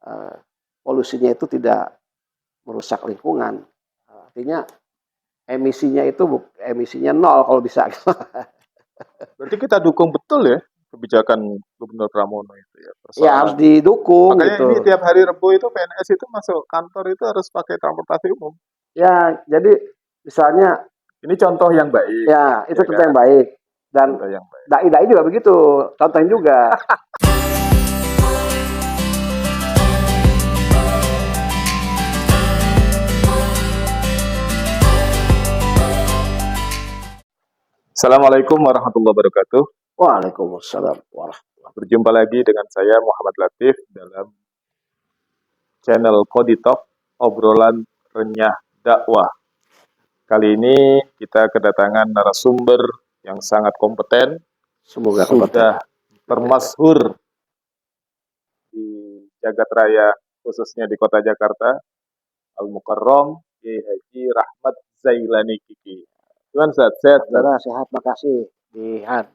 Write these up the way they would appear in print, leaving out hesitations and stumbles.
eh, polusinya itu tidak merusak lingkungan. Artinya emisinya nol kalau bisa. Berarti kita dukung betul ya kebijakan Gubernur Pramono itu ya. Ya harus Persoalan didukung makanya gitu. ini tiap hari Rebo itu PNS itu masuk kantor itu harus pakai transportasi umum. Ya, jadi misalnya Ini contoh yang baik, ya itu ya contoh kan? yang baik. Dan Contoh yang baik. dai-dai juga begitu, contohin juga. Assalamualaikum warahmatullahi wabarakatuh. Waalaikumsalam warahmatullahi. Berjumpa lagi dengan saya Muhammad Latif dalam channel Kodi Talk, obrolan renyah dakwah. Kali ini kita kedatangan narasumber yang sangat kompeten, Semoga sudah termasyhur di jagat raya khususnya di kota Jakarta, Al-Mukarram Kiai Haji Rahmat Zailani Kiki. Gimana Ustaz? Sehat? Saudara sehat, makasih.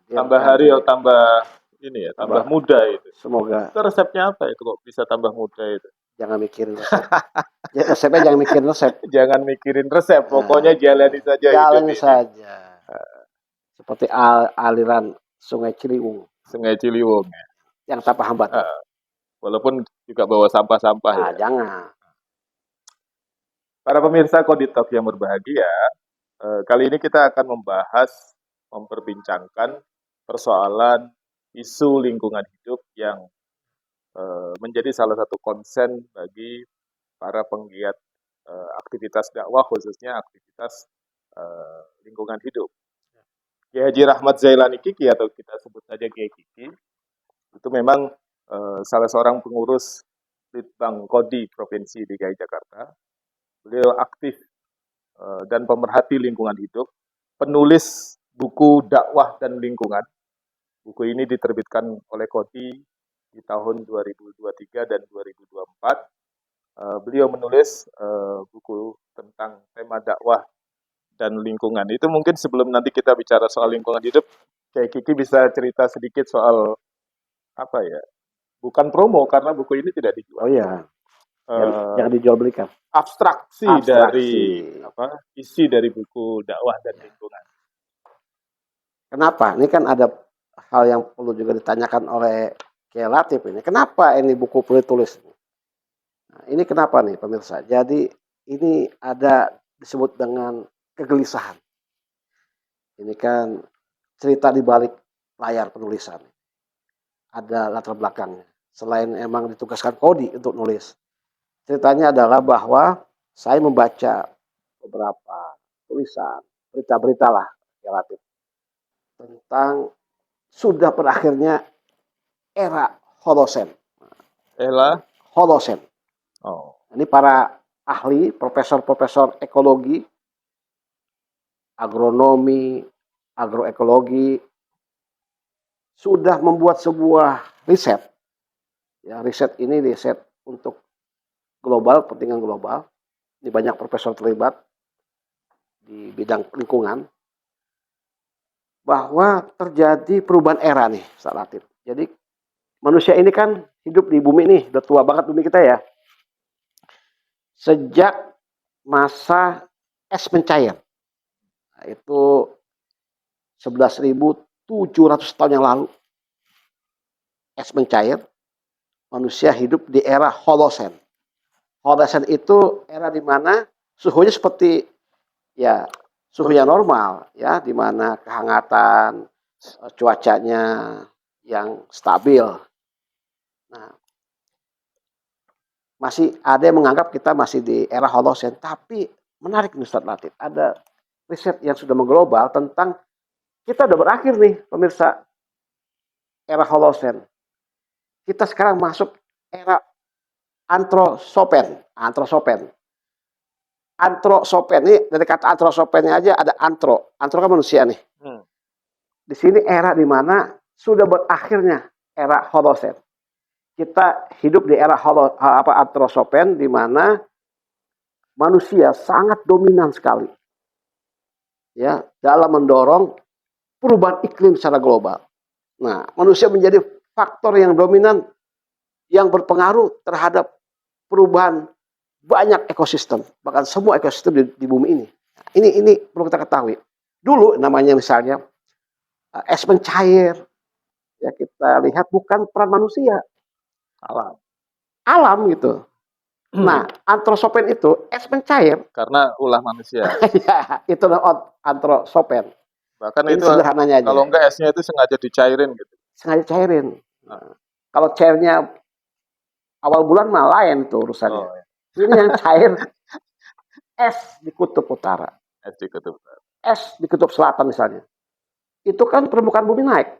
Tambah hari tambah ini ya, tambah muda itu. Semoga. Itu resepnya apa itu kok bisa tambah muda itu? Jangan mikirin resep. Resepnya jangan mikirin resep. Jangan mikirin resep, pokoknya jalani saja. Jalani saja. Seperti aliran Sungai Ciliwung. Sungai Ciliwung. Yang tanpa hambatan. Walaupun juga bawa sampah-sampah ya. Jangan. Para pemirsa Kodi Talk yang berbahagia, kali ini kita akan memperbincangkan persoalan isu lingkungan hidup yang menjadi salah satu konsen bagi para penggiat aktivitas dakwah, khususnya aktivitas lingkungan hidup. Kiai Haji Rahmat Zailani Kiki atau kita sebut saja Kiai Kiki, itu memang salah seorang pengurus Litbang Kodi Provinsi DKI Jakarta. Beliau aktif dan pemerhati lingkungan hidup, penulis buku dakwah dan lingkungan. Buku ini diterbitkan oleh Kodi di tahun 2023 dan 2024. Beliau menulis buku tentang tema dakwah dan lingkungan. Itu mungkin sebelum nanti kita bicara soal lingkungan hidup, Kiai Kiki bisa cerita sedikit soal apa ya? Bukan promo karena buku ini tidak dijual. Oh iya. Jangan dijual belikan. Abstraksi dari isi dari buku dakwah dan lingkungan. Kenapa? Ini kan ada hal yang perlu juga ditanyakan oleh Kiai Latif ini. Kenapa ini buku perlu ditulis? Nah, ini kenapa nih pemirsa? Jadi ini ada disebut dengan kegelisahan. Ini kan cerita di balik layar penulisan. Ada latar belakangnya. Selain emang ditugaskan Kodi untuk nulis. Ceritanya adalah bahwa saya membaca beberapa tulisan, berita-berita lah relatif tentang sudah berakhirnya era Holosen. Holosen. Ini para ahli, profesor-profesor ekologi, agronomi, agroekologi sudah membuat sebuah riset. Ya, riset ini riset untuk global, kepentingan global. Ini banyak profesor terlibat di bidang lingkungan. Bahwa terjadi perubahan era nih, Ustaz Latif. Jadi manusia ini kan hidup di bumi nih, udah tua banget bumi kita ya. Sejak masa es mencair. Nah, itu 11.700 tahun yang lalu. Es mencair, manusia hidup di era Holosen. Holosen itu era di mana suhunya seperti ya suhu yang normal, ya, di mana kehangatan, cuacanya yang stabil. Nah, masih ada yang menganggap kita masih di era Holosen, tapi menarik nih Ustaz Latif. Ada riset yang sudah mengglobal tentang kita udah berakhir nih pemirsa era Holosen. Kita sekarang masuk era Antrosopen. Antrosopen ini dari kata antrosopennya aja ada antro. Antro kan manusia nih. Di sini era di mana sudah berakhirnya era Holosen. Kita hidup di era antrosopen di mana manusia sangat dominan sekali. Ya, dalam mendorong perubahan iklim secara global. Nah, manusia menjadi faktor yang dominan yang berpengaruh terhadap perubahan banyak ekosistem, bahkan semua ekosistem di bumi ini. Ini perlu kita ketahui. Dulu namanya misalnya es mencair, ya kita lihat bukan peran manusia, Alam. alam gitu. Nah, antrosopen itu es mencair. Karena ulah manusia. Ya, itu antrosopen. Bahkan Ini itu sederhananya aja. kalau enggak esnya itu sengaja dicairin gitu. Sengaja cairin. Nah, kalau cairnya awal bulan mah lain tuh urusannya. Oh, ya. Ini yang cair es di kutub utara, Es di kutub. es di kutub selatan misalnya. Itu kan permukaan bumi naik.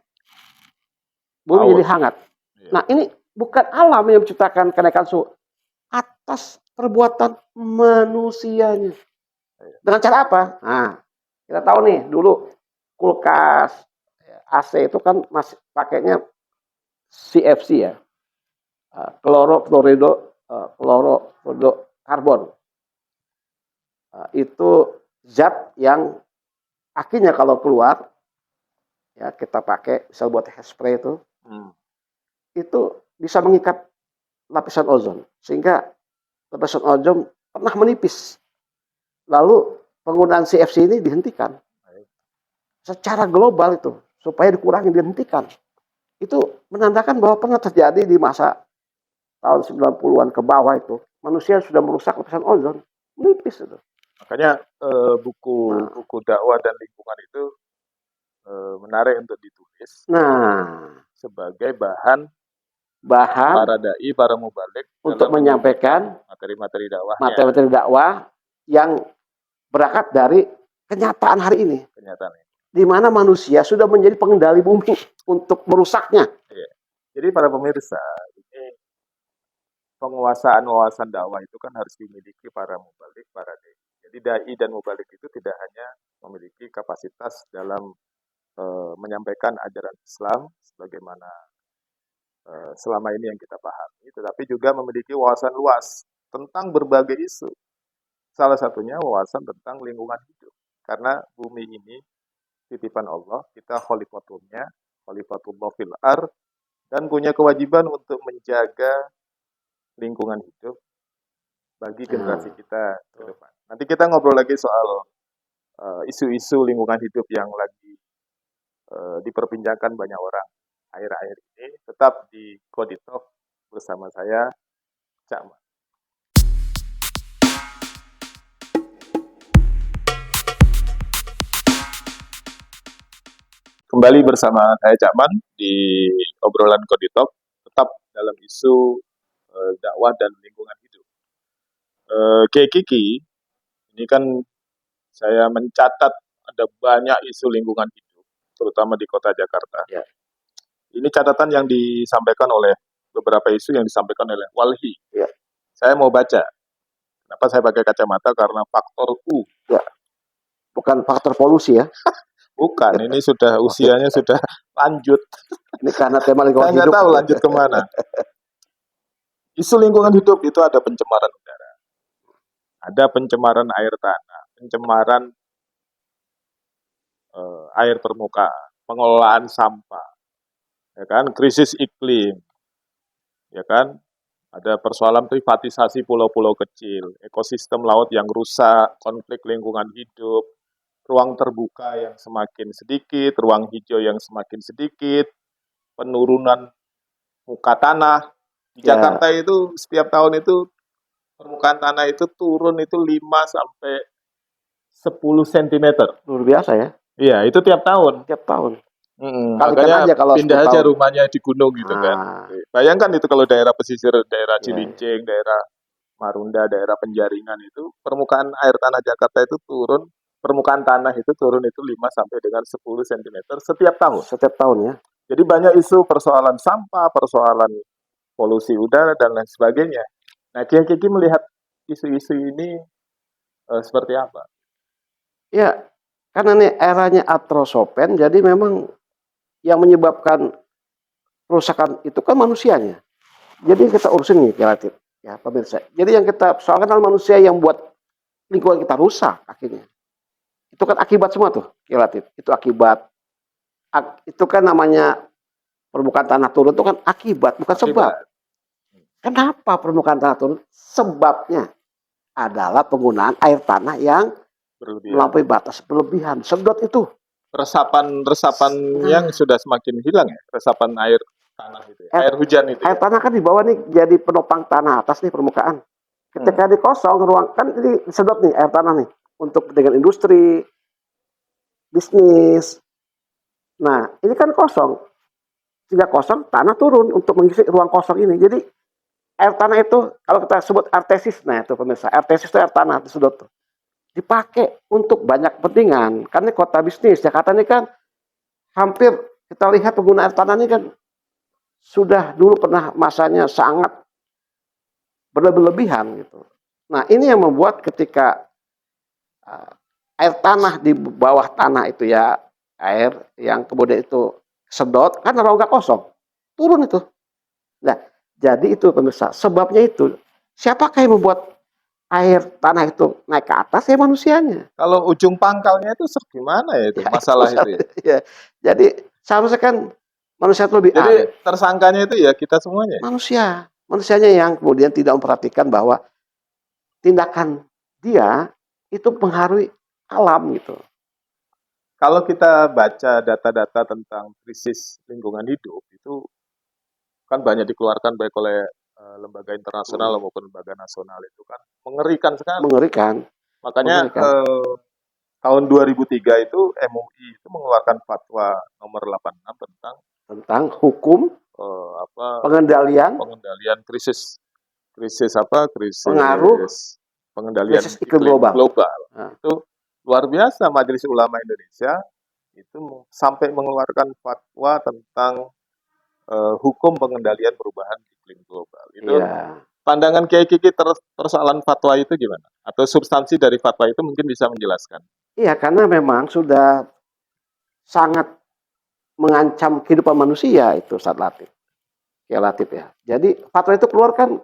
Bumi Paus. jadi hangat. Iya. Nah, ini bukan alam yang menciptakan kenaikan suhu. Atas perbuatan manusianya. Dengan cara apa? Nah, kita tahu nih, dulu kulkas, AC itu kan masih pakainya CFC ya. Klorofluorokarbon. Itu zat yang akhirnya kalau keluar, ya kita pakai, misal buat hairspray itu bisa mengikat lapisan ozon. Sehingga lapisan ozon pernah menipis. Lalu penggunaan CFC ini dihentikan. Secara global itu, supaya dikurangi, dihentikan. Itu menandakan bahwa pernah terjadi di masa tahun 90-an ke bawah itu, manusia sudah merusak lapisan ozon. Menipis itu. Makanya buku dakwah dan lingkungan itu menarik untuk ditulis. Nah, sebagai bahan para dai, para mubalik untuk menyampaikan materi-materi dakwahnya. Materi-materi dakwah yang berangkat dari kenyataan hari ini. Kenyataan. Di mana manusia sudah menjadi pengendali bumi untuk merusaknya. Iya. Jadi para pemirsa, ini penguasaan wawasan dakwah itu kan harus dimiliki para mubalik, para dai. Jadi dai dan mubalik itu tidak hanya memiliki kapasitas dalam menyampaikan ajaran Islam sebagaimana selama ini yang kita pahami, tetapi juga memiliki wawasan luas tentang berbagai isu. Salah satunya wawasan tentang lingkungan hidup. Karena bumi ini titipan Allah, kita khalifatullah fil ard, dan punya kewajiban untuk menjaga lingkungan hidup bagi generasi kita ke depan. Nanti kita ngobrol lagi soal isu-isu lingkungan hidup yang lagi diperbincangkan banyak orang akhir-akhir ini. Tetap di Koditok bersama saya, Cak Man. Kembali bersama saya Cak Man di obrolan Koditok, tetap dalam isu dakwah dan lingkungan hidup. Kiai Kiki, ini kan saya mencatat ada banyak isu lingkungan hidup, terutama di kota Jakarta. Ya. Ini catatan yang disampaikan oleh beberapa isu yang disampaikan oleh Walhi. Ya. Saya mau baca. Kenapa saya pakai kacamata? Karena faktor U. Ya. Bukan faktor polusi ya. Bukan, ini sudah usianya sudah lanjut. Ini karena tema lingkungan Saya hidup. nggak tahu lanjut kemana. Isu lingkungan hidup itu ada pencemaran udara, ada pencemaran air tanah, pencemaran air permukaan, pengelolaan sampah, ya kan, krisis iklim, ya kan, ada persoalan privatisasi pulau-pulau kecil, ekosistem laut yang rusak, konflik lingkungan hidup, ruang terbuka yang semakin sedikit, ruang hijau yang semakin sedikit, penurunan muka tanah. Di Jakarta itu setiap tahun itu permukaan tanah itu turun itu 5 sampai 10 cm. Luar biasa ya. Iya, itu tiap tahun. Tiap tahun. Makanya aja kalau pindah aja tahun. Rumahnya di gunung gitu kan. Bayangkan itu kalau daerah pesisir, daerah Cilincing, daerah Marunda, daerah Penjaringan itu, permukaan air tanah Jakarta itu turun, permukaan tanah itu turun itu 5 sampai dengan 10 cm setiap tahun. Setiap tahun ya. Jadi banyak isu persoalan sampah, persoalan polusi udara, dan lain sebagainya. Nah, Kiai Kiki melihat isu-isu ini seperti apa? Ya, karena ini eranya antrosopen, jadi memang yang menyebabkan kerusakan itu kan manusianya. Jadi kita urusin nih, relatif ya pemirsa. Jadi yang kita soalkan adalah manusia yang buat lingkungan kita rusak akhirnya. Itu kan akibat semua tuh, relatif. Itu akibat. Itu kan namanya permukaan tanah turun itu kan akibat, bukan sebab. Kenapa permukaan tanah turun? Sebabnya adalah penggunaan air tanah yang berlebihan. melampaui batas berlebihan. Sedot itu. Resapan yang Nah, sudah semakin hilang ya, resapan air tanah itu ya, air, air hujan itu air ya. tanah kan di bawah nih jadi penopang tanah atas nih permukaan. Hmm. Ketika dikosong ruang kan ini sedot nih air tanah nih untuk kepentingan industri, bisnis. Nah, ini kan kosong. Sehingga kosong, tanah turun untuk mengisi ruang kosong ini. Jadi air tanah itu kalau kita sebut artesis, nah itu pemirsa, artesis itu air tanah disedot tuh. Dipakai untuk banyak kepentingan. Kan ini kota bisnis, Jakarta ini kan hampir kita lihat pengguna air tanah ini kan sudah dulu pernah masanya sangat berlebihan gitu. Nah ini yang membuat ketika uh, air tanah di bawah tanah itu ya, air yang kemudian itu sedot, kan rongga kosong, turun itu. Nah, jadi itu pemirsa, sebabnya itu, siapakah yang membuat air tanah itu naik ke atas? Ya manusianya. Kalau ujung pangkalnya itu gimana ya itu Ya, itu masalah itu ya. ya. Jadi seharusnya kan manusia itu lebih Jadi arif. tersangkanya itu ya kita semuanya. Manusianya yang kemudian tidak memperhatikan bahwa tindakan dia itu mempengaruhi alam gitu. Kalau kita baca data-data tentang krisis lingkungan hidup itu kan banyak dikeluarkan baik oleh lembaga internasional maupun lembaga nasional, itu kan mengerikan sekali. Mengerikan, Makanya mengerikan. tahun 2003 itu MUI itu mengeluarkan fatwa nomor 86 Tentang hukum pengendalian krisis pengaruh pengendalian krisis iklim iklim global. global. Nah, Itu luar biasa, Majelis Ulama Indonesia itu sampai mengeluarkan fatwa tentang hukum pengendalian perubahan iklim global. Itu iya. pandangan Kiai Kiki persoalan fatwa itu gimana? Atau substansi dari fatwa itu mungkin bisa menjelaskan? Iya, karena memang sudah sangat mengancam kehidupan manusia itu saat Latif. Ya Latif ya. Jadi fatwa itu keluar kan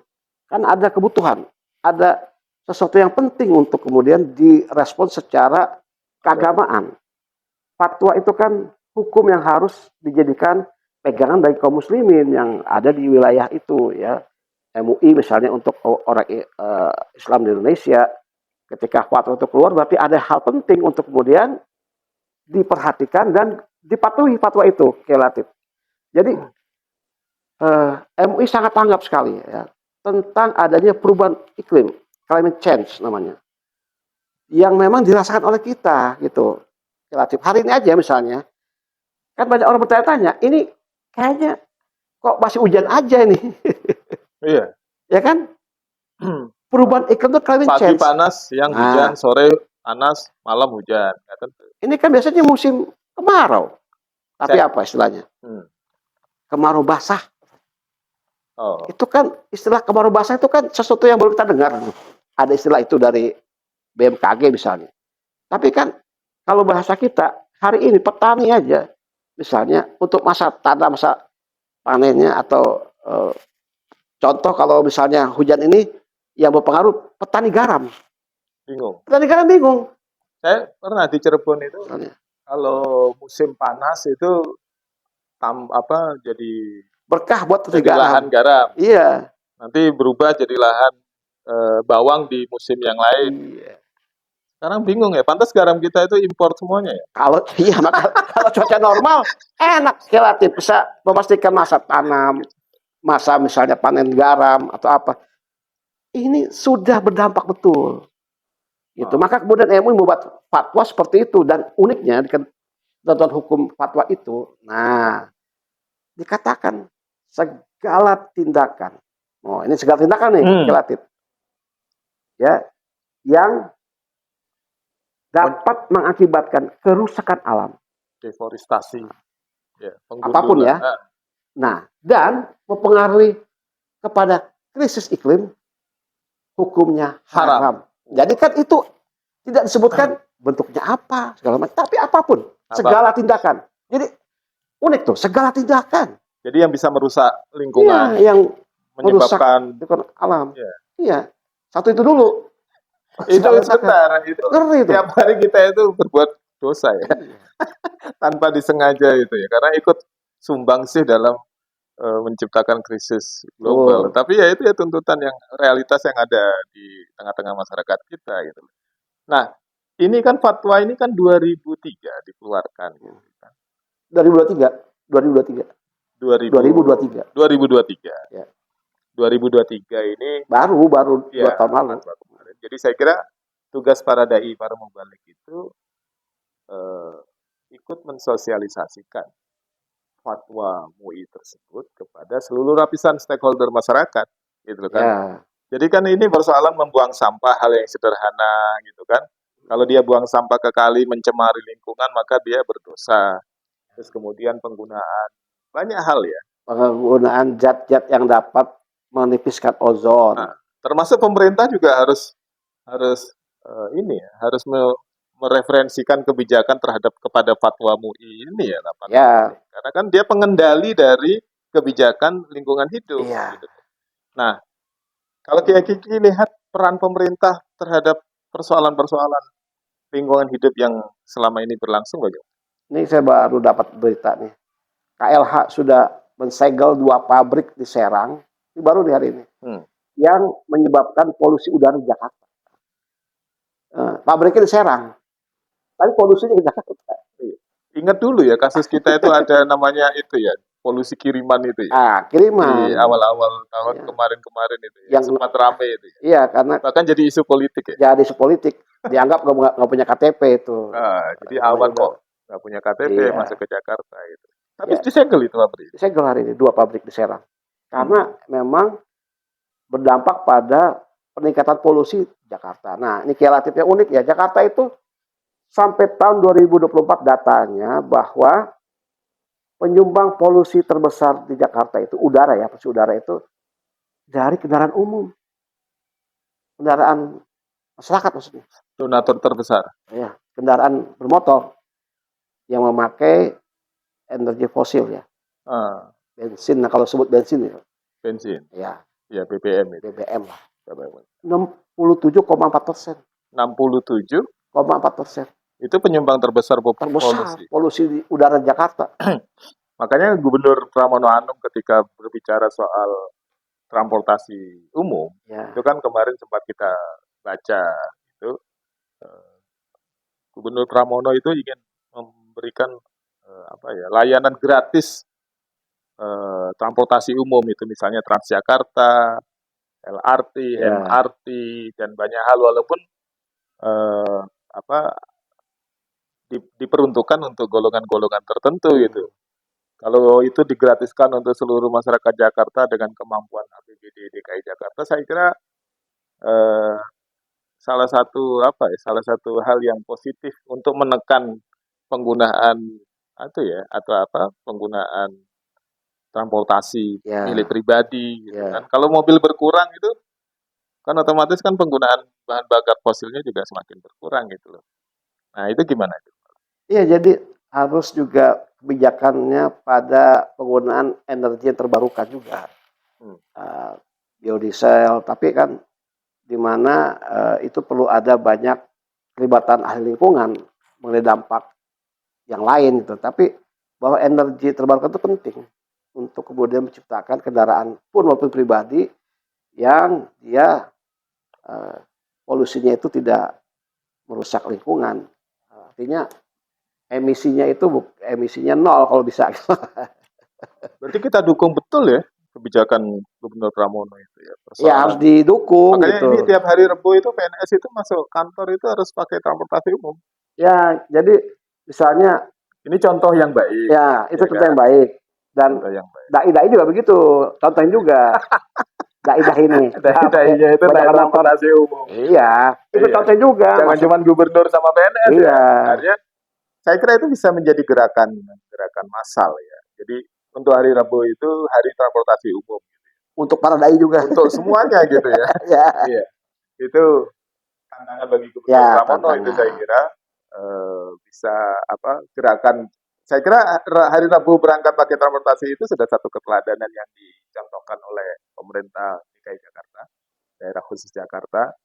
ada kebutuhan, ada sesuatu yang penting untuk kemudian direspon secara keagamaan. Fatwa itu kan hukum yang harus dijadikan pegangan bagi kaum muslimin yang ada di wilayah itu ya. MUI misalnya untuk orang Islam di Indonesia, ketika fatwa itu keluar berarti ada hal penting untuk kemudian diperhatikan dan dipatuhi fatwa itu, Latif. Jadi MUI sangat tanggap sekali ya tentang adanya perubahan iklim, climate change namanya, yang memang dirasakan oleh kita gitu. Relatif hari ini aja misalnya, kan banyak orang bertanya-tanya, ini kayaknya kok masih hujan aja ini, Iya. ya kan? Perubahan iklim itu climate Pagi change. panas, siang hujan, Nah, sore panas, malam hujan. Ya, tentu. ini kan biasanya musim kemarau, tapi apa istilahnya? Kemarau basah. Oh. Itu kan istilah kemarau basah itu kan sesuatu yang baru kita dengar. Ada istilah itu dari BMKG misalnya. Tapi kan kalau bahasa kita hari ini petani aja misalnya untuk masa tanam, masa panennya atau contoh kalau misalnya hujan ini yang berpengaruh petani garam. Bingung. Petani garam bingung. Saya pernah di Cirebon itu Misalnya. kalau musim panas itu jadi Berkah buat petani jadi garam. lahan garam. Iya. Nanti berubah jadi lahan bawang di musim yang lain. Iya. Sekarang bingung ya, pantas garam kita itu impor semuanya ya? Kalau iya maka kalau cuaca normal enak relatif bisa memastikan masa tanam, masa misalnya panen garam atau apa. Ini sudah berdampak betul. Gitu. Maka kemudian MUI membuat fatwa seperti itu dan uniknya di ketentuan hukum fatwa itu, nah dikatakan segala tindakan. Oh, ini segala tindakan nih, relatif. Ya, yang dapat mengakibatkan kerusakan alam. Deforestasi. Ya, Apapun ya. Nah, dan mempengaruhi kepada krisis iklim, hukumnya haram. Jadi kan itu tidak disebutkan bentuknya apa, segala macam, tapi apapun, segala tindakan. Jadi unik tuh, segala tindakan. Jadi yang bisa merusak lingkungan, iya, yang menyebabkan merusak alam. Iya, satu itu dulu. Itu sebentar, itu tiap hari kita itu berbuat dosa ya, tanpa disengaja itu ya, karena ikut sumbang sih dalam menciptakan krisis global. Betul. Tapi ya itu ya tuntutan yang realitas yang ada di tengah-tengah masyarakat kita gitu. Nah, ini kan fatwa ini kan 2003 dikeluarkan gitu kan. 2023, 2023, 2000 2023. 2023. Ya. 2023 ini Baru ya 2 tahun lalu. fatwa kemarin. Jadi saya kira tugas para dai, para mubalik itu eh, ikut mensosialisasikan fatwa MUI tersebut kepada seluruh lapisan stakeholder masyarakat, gitu kan. Ya, Jadi kan ini persoalan membuang sampah hal yang sederhana, gitu kan. Kalau dia buang sampah ke kali mencemari lingkungan, maka dia berdosa. Terus kemudian penggunaan banyak hal ya. penggunaan zat-zat yang dapat menipiskan ozon. Nah, termasuk pemerintah juga harus harus ini ya, harus mereferensikan kebijakan terhadap kepada fatwa MUI ini ya 80 ini. Ya, Karena kan dia pengendali dari kebijakan lingkungan hidup iya. gitu. Nah, kalau Kiai Kiki lihat peran pemerintah terhadap persoalan-persoalan lingkungan hidup yang selama ini berlangsung bagaimana? Ini saya baru dapat berita nih. KLH sudah mensegel 2 pabrik di Serang. Ini baru di hari ini. Hmm. Yang menyebabkan polusi udara di Jakarta. Pabriknya di Serang. Tapi polusinya di Jakarta. Iya. Ingat dulu ya kasus kita itu ada namanya itu ya, polusi kiriman itu ya. Di Kiriman. awal-awal tahun Ya. kemarin-kemarin itu ya, Yang sempat rame itu ya. iya, karena Bahkan jadi isu politik ya. jadi isu politik. Dianggap nggak punya KTP itu. Jadi Namanya aman udah. kok, nggak punya KTP masuk Iya. ke Jakarta itu. Tapi Ya, disegel itu pabrik. disegel hari ini 2 pabrik di Serang. Hmm. Karena memang berdampak pada peningkatan polusi Jakarta. Nah, ini relatifnya unik ya. Jakarta itu sampai tahun 2024 datanya bahwa penyumbang polusi terbesar di Jakarta itu udara ya, polusi udara itu dari kendaraan umum, kendaraan masyarakat maksudnya. Donatur terbesar. Ya, kendaraan bermotor yang memakai energi fosil ya, Ah, bensin. Nah, kalau sebut bensin ya, bensin. ya Ya BBM itu. BBM lah. BBM. 67,4%. 67 4%. itu penyumbang terbesar Terbesar polusi. polusi di udara Jakarta. Makanya Gubernur Pramono Anung ketika berbicara soal transportasi umum, itu Ya, kan kemarin sempat kita baca itu eh, Gubernur Pramono itu ingin memberikan apa ya layanan gratis transportasi umum itu misalnya Transjakarta, LRT, ya, MRT dan banyak hal walaupun eh, apa diperuntukkan untuk golongan-golongan tertentu gitu. Kalau itu digratiskan untuk seluruh masyarakat Jakarta dengan kemampuan APBD DKI Jakarta, saya kira eh, salah satu apa ya, salah satu hal yang positif untuk menekan penggunaan itu ya atau apa penggunaan transportasi milik ya, pribadi gitu kan. ya. Kalau mobil berkurang itu kan otomatis kan penggunaan bahan bakar fosilnya juga semakin berkurang gitu loh. Nah, itu gimana itu? Iya, jadi harus juga kebijakannya pada penggunaan energi yang terbarukan juga. Hmm. Biodiesel, tapi kan di mana itu perlu ada banyak kelibatan ahli lingkungan mengenai dampak yang lain gitu. Tapi bahwa energi terbarukan itu penting untuk kemudian menciptakan kendaraan pun mobil pribadi yang dia eh, polusinya itu tidak merusak lingkungan. Artinya emisinya nol kalau bisa. Berarti kita dukung betul ya kebijakan Gubernur Pramono itu ya. Ya harus Persoalan didukung makanya ini gitu. tiap hari Rebo itu PNS itu masuk kantor itu harus pakai transportasi umum. Ya, jadi misalnya Ini contoh yang baik, ya itu ya contoh kan? yang baik dan Contoh yang baik. dai-dai juga begitu. Contohin juga dai-dai ini ya pakai Dai-dainya itu naik kebanyakan motor. transportasi umum. Iya, itu Iya. contohin juga Jangan masuk. cuma gubernur sama PNS ya. Iya, Artinya saya kira itu bisa menjadi gerakan massal ya. Jadi untuk hari Rabu itu hari transportasi umum untuk para dai juga. untuk semuanya gitu ya. Ya, Iya. Itu tantangan bagi Gubernur ya Pramono itu saya tantangan. kira bisa apa gerakan saya kira hari Rabu berangkat pakai transportasi itu sudah satu keteladanan yang dicontohkan oleh pemerintah DKI Jakarta, daerah khusus Jakarta.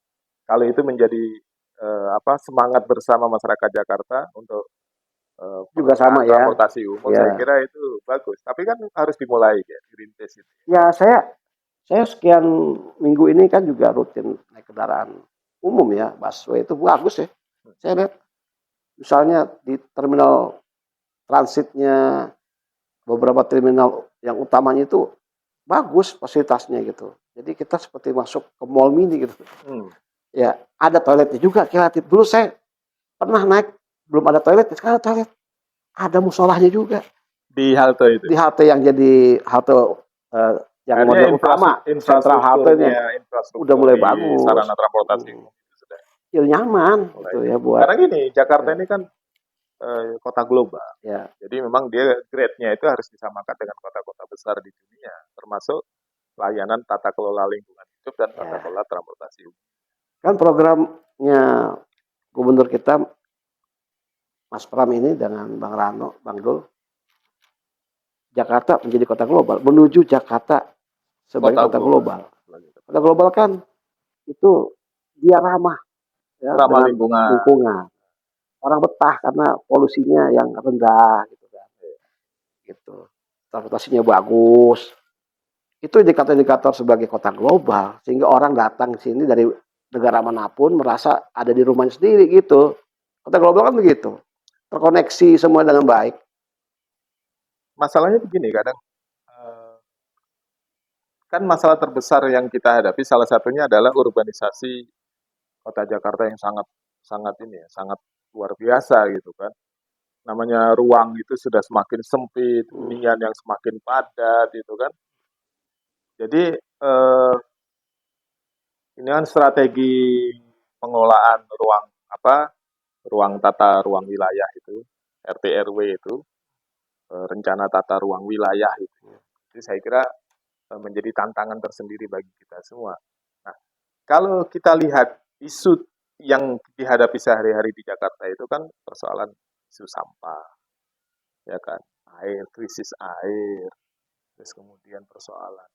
Kalau itu menjadi apa semangat bersama masyarakat Jakarta untuk Juga sama penggunaan ya. transportasi umum, saya Ya. kira itu bagus. Tapi kan harus dimulai ya, dirintis itu. Ya, saya sekian minggu ini kan juga rutin naik kendaraan umum ya, busway itu bagus ya. Saya lihat misalnya di terminal transitnya beberapa terminal yang utamanya itu bagus fasilitasnya gitu. Jadi kita seperti masuk ke mall mini gitu. Hmm. Ya, ada toiletnya juga kreatif. Dulu saya pernah naik belum ada toilet, sekarang ada toilet. Ada musolahnya juga Di halte itu. di halte yang jadi halte yang Akhirnya model utama, sentral haltenya udah infrastruktur mulai di bagus. sarana transportasi umum itu sudah Feel nyaman mulai. gitu ya buat Karena gini, Jakarta ya, ini kan kota global. ya, Jadi memang dia grade-nya itu harus disamakan dengan kota-kota besar di dunia, termasuk layanan tata kelola lingkungan hidup dan tata ya. kelola transportasi umum. Kan programnya gubernur kita Mas Pram ini dengan Bang Rano, Bang Dul, Jakarta menjadi kota global, menuju Jakarta sebagai kota global. Kota global kan itu dia ramah ya Ramah dengan lingkungan. lingkungan. Orang betah karena polusinya yang rendah gitu kan. Gitu. Transportasinya bagus. Itu indikator-indikator sebagai kota global sehingga orang datang ke sini dari negara manapun merasa ada di rumahnya sendiri gitu. Kota global kan begitu. Terkoneksi semua dengan baik. Masalahnya begini, kadang kan masalah terbesar yang kita hadapi salah satunya adalah urbanisasi kota Jakarta yang sangat sangat ini ya, sangat luar biasa gitu kan. Namanya ruang itu sudah semakin sempit, hunian yang semakin padat gitu kan. Jadi ini kan strategi pengelolaan ruang apa, ruang tata ruang wilayah itu, RT RW itu, rencana tata ruang wilayah itu. Jadi saya kira menjadi tantangan tersendiri bagi kita semua. Nah, kalau kita lihat isu yang dihadapi sehari-hari di Jakarta itu kan persoalan isu sampah, ya kan, air, krisis air, terus kemudian persoalan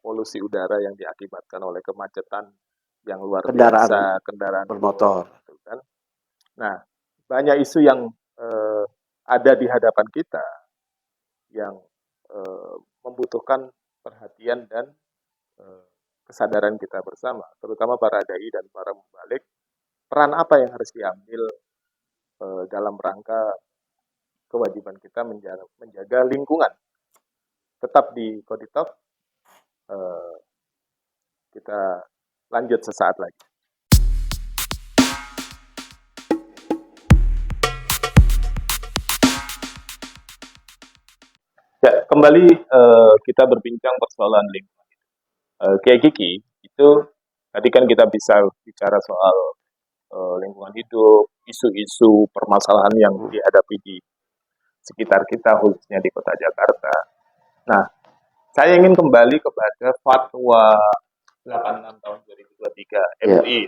polusi udara yang diakibatkan oleh kemacetan yang luar Kendaraan biasa, kendaraan bermotor. gitu kan. Nah, banyak isu yang ada di hadapan kita yang membutuhkan perhatian dan eh, kesadaran kita bersama, terutama para dai dan para mubalik, peran apa yang harus diambil dalam rangka kewajiban kita menjaga lingkungan. Tetap di Koditok, eh, kita lanjut sesaat lagi. Ya, kembali kita berbincang persoalan lingkungan. Kayak Kiki, itu tadi kan kita bisa bicara soal lingkungan hidup, isu-isu permasalahan yang dihadapi di sekitar kita, khususnya di kota Jakarta. Nah, saya ingin kembali kepada Fatwa 86 tahun 2023 MUI.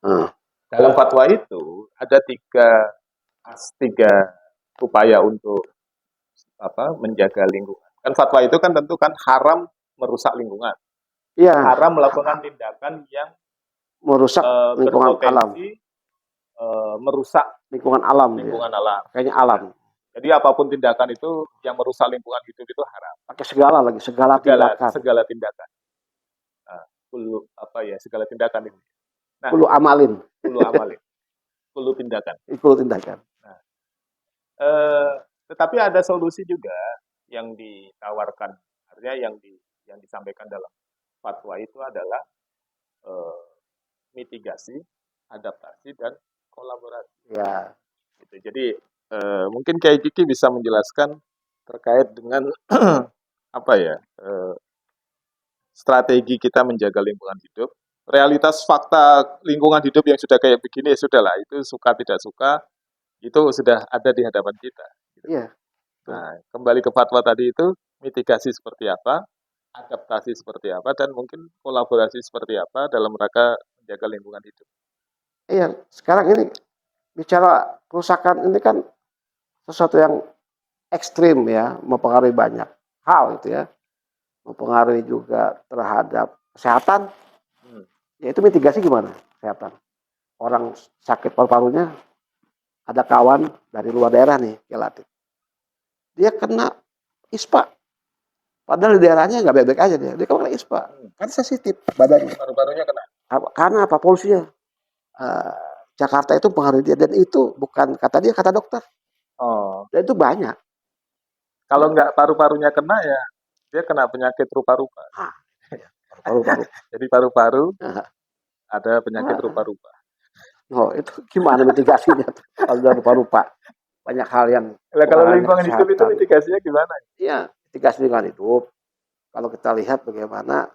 Ya. Dalam fatwa itu ada tiga upaya untuk menjaga lingkungan. Kan fatwa itu kan tentu kan haram merusak lingkungan, Iya, haram melakukan tindakan yang merusak lingkungan alam. berpotensi merusak Lingkungan alam dia. lingkungan alam. Kayaknya alam. Jadi apapun tindakan itu yang merusak lingkungan hidup itu haram. Pakai segala lagi, segala tindakan. Segala tindakan. Nah, segala tindakan itu. Nah, Kulu amalin. Kulu amalin. Kulu tindakan. Kulu tindakan. Nah, tetapi ada solusi juga yang ditawarkan, artinya yang disampaikan dalam fatwa itu adalah mitigasi, adaptasi dan kolaborasi. Ya. Gitu. Jadi mungkin Kiai Kiki bisa menjelaskan terkait dengan apa ya strategi kita menjaga lingkungan hidup. Realitas fakta lingkungan hidup yang sudah kayak begini ya sudahlah, itu suka tidak suka itu sudah ada di hadapan kita. Iya. Nah, kembali ke fatwa tadi itu mitigasi seperti apa, adaptasi seperti apa, dan mungkin kolaborasi seperti apa dalam rangka menjaga lingkungan hidup. Iya, sekarang ini bicara kerusakan ini kan sesuatu yang ekstrim ya, mempengaruhi banyak hal itu ya. Mempengaruhi juga terhadap kesehatan. Ya itu mitigasi gimana kesehatan? Orang sakit paru-parunya ada kawan dari luar daerah nih, Latif. Dia kena ISPA. Padahal di daerahnya nggak baik-baik aja dia. Dia kena ISPA. Kan sensitif badannya. Paru-parunya kena. Karena apa? Polusinya. Jakarta itu pengaruh dia. Dan itu bukan kata dia, kata dokter. Oh. Dan itu banyak. Kalau nggak paru-parunya kena ya dia kena penyakit rupa-rupa. Nah, paru-paru. Jadi paru-paru Nah, ada penyakit rupa-rupa. oh, itu gimana mitigasinya? Kalau udah rupa-rupa. Banyak hal yang Nah, kalau pengaruhnya lingkungan hidup itu kesehatan. mitigasinya gimana? Iya, mitigasi lingkungan hidup. Kalau kita lihat bagaimana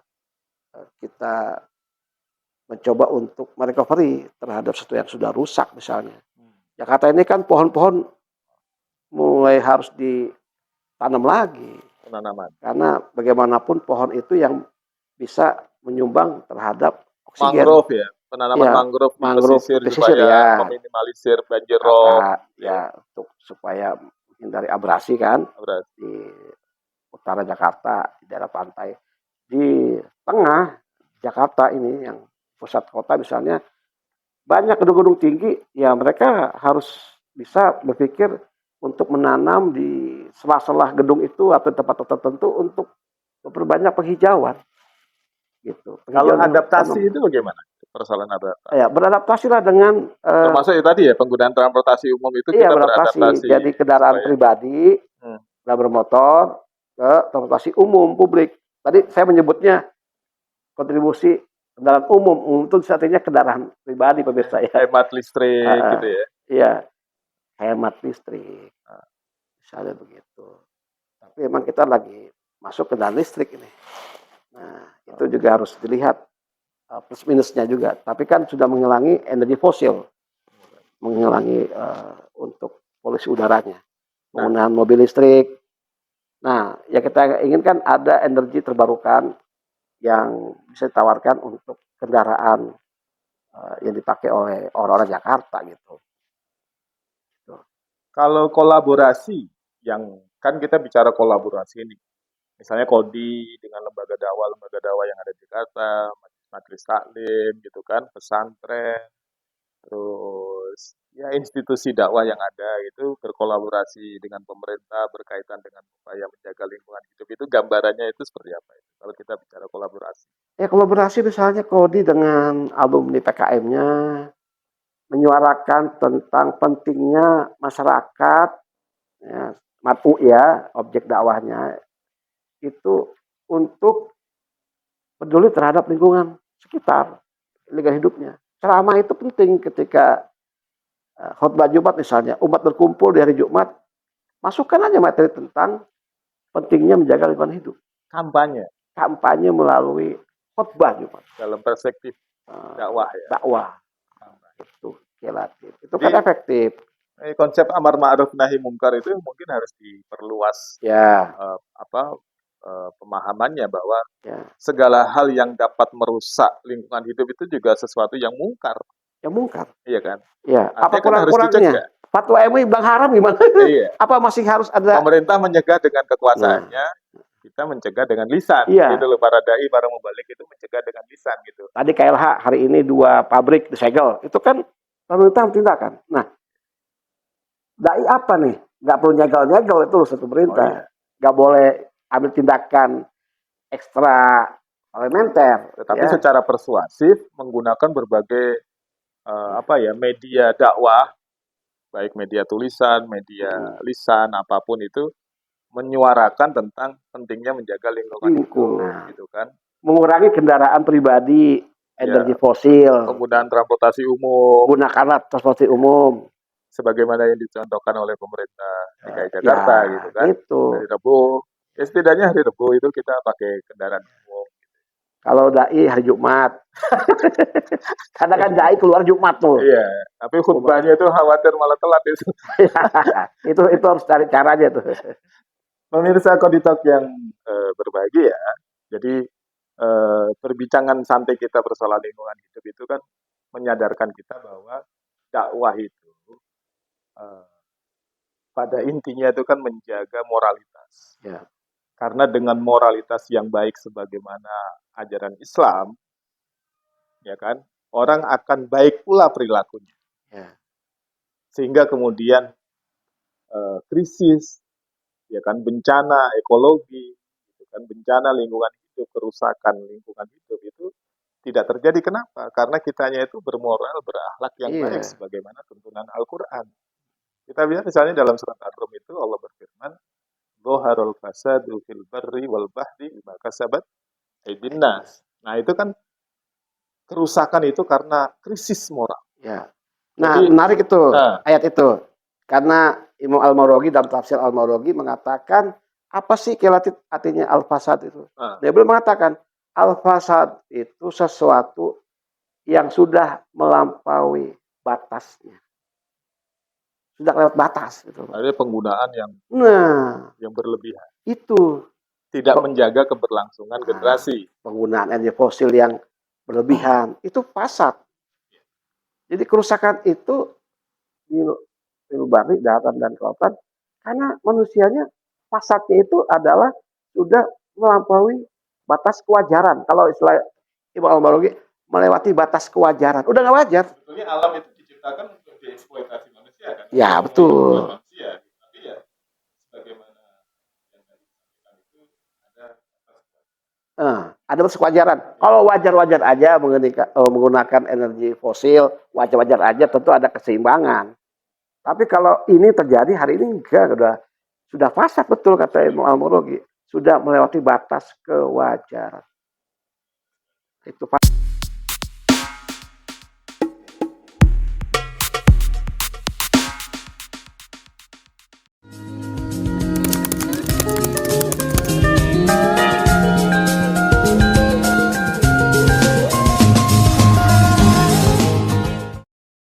kita mencoba untuk merecovery terhadap sesuatu yang sudah rusak misalnya. Jakarta ini kan pohon-pohon mulai harus ditanam lagi. Penanaman. Karena bagaimanapun pohon itu yang bisa menyumbang terhadap oksigen. Mangrove ya, penanaman Ya, mangrove di mangrove pesisir di pesisir supaya ya. meminimalisir banjir Jakarta rob. ya untuk supaya menghindari abrasi kan di utara Jakarta di daerah pantai. Di tengah Jakarta ini yang pusat kota misalnya banyak gedung-gedung tinggi ya mereka harus bisa berpikir untuk menanam di sela-sela gedung itu atau tempat tertentu untuk memperbanyak penghijauan gitu. Kalau Penghijauan adaptasi itu bagaimana? Persoalan adaptasi. ya beradaptasilah dengan Termasuk ya tadi ya penggunaan transportasi umum itu iya kita beradaptasi. beradaptasi Jadi kendaraan supaya pribadi, kendaraan bermotor ke transportasi umum publik. Tadi saya menyebutnya kontribusi kendaraan umum. Umum itu artinya kendaraan pribadi pemirsa ya. hemat listrik gitu ya. Iya, hemat listrik. Misalnya begitu. Tapi memang kita lagi masuk kendaraan listrik ini. Nah, itu juga harus dilihat plus minusnya juga. Tapi kan sudah menghilangi energi fosil. Menghilangi untuk polusi udaranya. Penggunaan mobil listrik. Nah, yang kita inginkan ada energi terbarukan yang bisa ditawarkan untuk kendaraan yang dipakai oleh orang-orang Jakarta gitu. Kalau kolaborasi yang kan kita bicara kolaborasi ini, misalnya Kodi dengan lembaga dakwah yang ada di Jakarta, majelis taklim gitu kan, pesantren, terus ya institusi dakwah yang ada itu berkolaborasi dengan pemerintah berkaitan dengan upaya menjaga lingkungan hidup itu gambarannya itu seperti apa itu kalau kita bicara kolaborasi? Ya kolaborasi misalnya Kodi dengan alumni PKM-nya menyuarakan tentang pentingnya masyarakat, ya, matu ya, objek dakwahnya itu untuk peduli terhadap lingkungan sekitar, lingkungan hidupnya. Ceramah itu penting ketika khotbah Jumat misalnya, umat berkumpul di hari Jumat, masukkan aja materi tentang pentingnya menjaga lingkungan hidup. Kampanye melalui khotbah Jumat. Dalam perspektif dakwah ya. Dakwah. Itu relatif. Itu kan efektif. Konsep amar ma'ruf nahi mungkar itu mungkin harus diperluas ya. Pemahamannya bahwa segala hal yang dapat merusak lingkungan hidup itu juga sesuatu yang mungkar. Yang mungkar. Iya kan? Iya. Apa kan kurang-kurangnya? Fatwa MUI bilang haram gimana? Iya. Apa masih harus ada? Pemerintah mencegah dengan kekuasaannya, kita mencegah dengan lisan. Iya. Gitu loh, para dai, para mubalik itu mencegah dengan lisan gitu. Tadi KLH hari ini 2 pabrik disegel. Itu kan pemerintah tindakan. Nah, dai apa nih? Nggak perlu nyegel-nyegel itu satu pemerintah. Nggak boleh ambil tindakan ekstra elementer. Tetapi secara persuasif menggunakan berbagai media dakwah, baik media tulisan, media lisan, apapun itu menyuarakan tentang pentingnya menjaga lingkungan gitu kan. Mengurangi kendaraan pribadi, energi fosil, penggunaan transportasi umum, gunakanlah transportasi umum sebagaimana yang dicontohkan oleh pemerintah DKI Jakarta gitu kan. Itu. Hari Rabu, ya setidaknya hari Rabu itu kita pakai kendaraan umum. Kalau dai hari Jumat, karena kan dai keluar Jumat tuh. Iya, tapi khutbahnya itu khawatir malah telat itu. itu harus cari caranya tuh. Pemirsa Kodi Talk yang berbahagia, jadi perbincangan santai kita persoalan lingkungan hidup itu kan menyadarkan kita bahwa dakwah itu pada intinya itu kan menjaga moralitas. Karena dengan moralitas yang baik sebagaimana ajaran Islam, ya kan, orang akan baik pula perilakunya. sehingga kemudian krisis, ya kan, bencana ekologi, gitu kan, bencana lingkungan hidup, kerusakan lingkungan hidup itu tidak terjadi. Kenapa? Karena kitanya itu bermoral, berakhlak yang baik Iya. sebagaimana tuntunan Al-Quran. Kita lihat misalnya dalam surat Ar-Rum itu Allah berfirman, "Dhoharul fasadu fil barri wal bahri bima kasabat aydin nas." Nah, itu kan kerusakan itu karena krisis moral. Ya. Nah, Jadi, menarik itu nah, ayat itu. Karena Imam Al-Mawardi dalam tafsir Al-Mawardi mengatakan apa sih kilatit artinya al-fasad itu? nah, Dia belum mengatakan al-fasad itu sesuatu yang sudah melampaui batasnya. Sudah lewat batas gitu. ada penggunaan Nah, yang berlebihan, itu tidak menjaga keberlangsungan nah, generasi. penggunaan energi fosil yang berlebihan itu fasad. Jadi kerusakan itu di Bari, daratan dan kelautan karena manusianya fasadnya itu adalah sudah melampaui batas kewajaran. Kalau istilah Imam Al-Mawardi melewati batas kewajaran, udah nggak wajar. Sebetulnya alam itu diciptakan untuk dieksploitasi manusia kan? Ya betul. Manusia, tapi ya sebagaimana yang tadi disampaikan itu ada Ada batas kewajaran. Kalau wajar-wajar aja menggunakan energi fosil, wajar-wajar aja tentu ada keseimbangan. Tapi kalau ini terjadi hari ini enggak, sudah fasad betul kata Imam Al-Mawardi, sudah melewati batas kewajaran. Itu